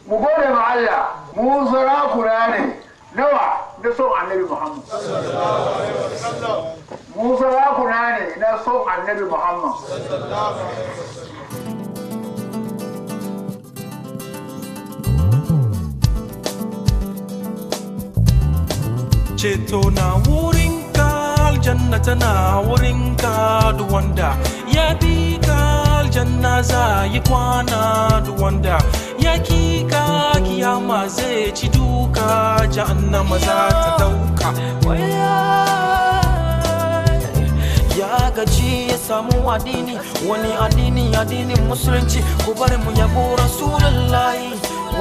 mu gode ma Allah mu sarakuna ne nawa da son annabi Muhammad mu sarakuna ne na son annabi Muhammad ceto na wurinka aljanna tana wurinka duk wanda ya bi ka aljanna za yi kwana duk wanda ya kika kiyama zai ci duka jahannama za ta dauka ya gaji ya samu addini wani addinin musulunci ku bari mu yabo rasulullahi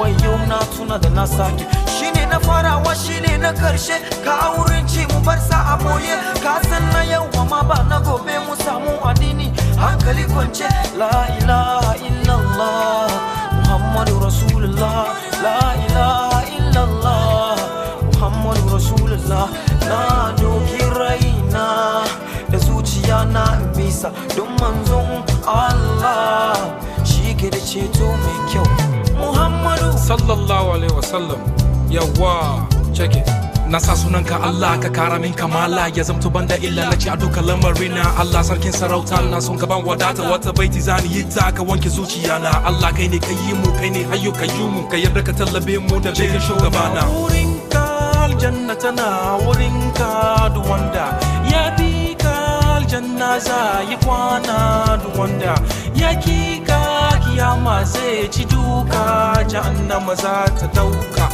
wayo na tuna da na sake shine na farawa shine na karshe ka wurin ci mu bar sa a boye ka san na yau ma ba na gobe mu samu addini hankali kwance la ilaha illallah muhammadu rasulullah la ilaha illallah muhammadu rasulullah na doki raina da zuciya na bisa don manzon Allah shi ke da ceto mai kyau Muhammadu sallallahu alaihi wasallam yawa check it na sa sunanka Allah ka kara min kamala ya zamto banda illa na ci a duka lamarina Allah sarkin sarauta na son ka ban wadata wata baiti zani yi ta ka wanke zuciya na Allah kai ne ka yi mu kai ne hayyo ka yi mu ka yarda ka tallabe mu da begen shugabana wurinka aljanna tana wurinka duk wanda ya bi ka aljanna za yi kwana duk wanda ya kika kiyama zai ci duka jahannama za ta dauka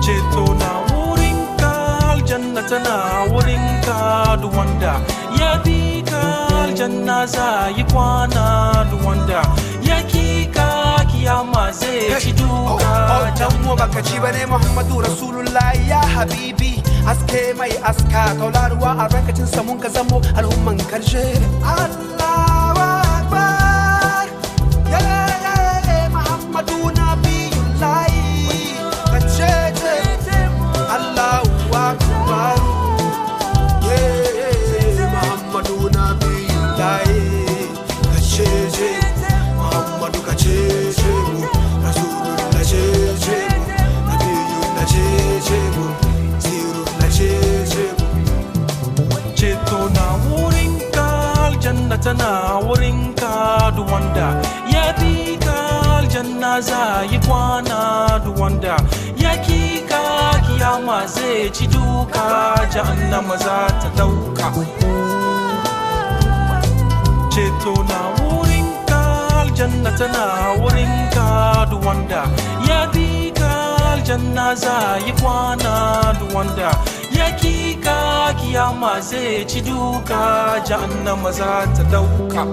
ceto na wurinka aljanna tana wurinka duk wanda ya bi ka aljanna za yi kwana duk wanda ya kika kiyama zai ci duka jahannama baka ci bane Muhammadu Rasulullahi ya habibi aske mai aska taularuwa a rakacin samun ka zamo al'umman karshe Allahu Akbar ya Muhammadu nabiyullahi kace Allahu Akbar ya Muhammadu nabiyullahi kace Muhammadu kace Rasulullah kace nabiyullah kace ceto na wurinka aljanna tana wurinka duk wanda ya bi ka aljanna za yi kwana duk wanda ya kika kiyama zai ci duka jahannama za ta dauka ceto na wurinka aljanna tana wurinka duk wanda ya bi ka aljanna za yi kwana duk wanda ya kika kiyama zai ci duka jahannama za ta dauka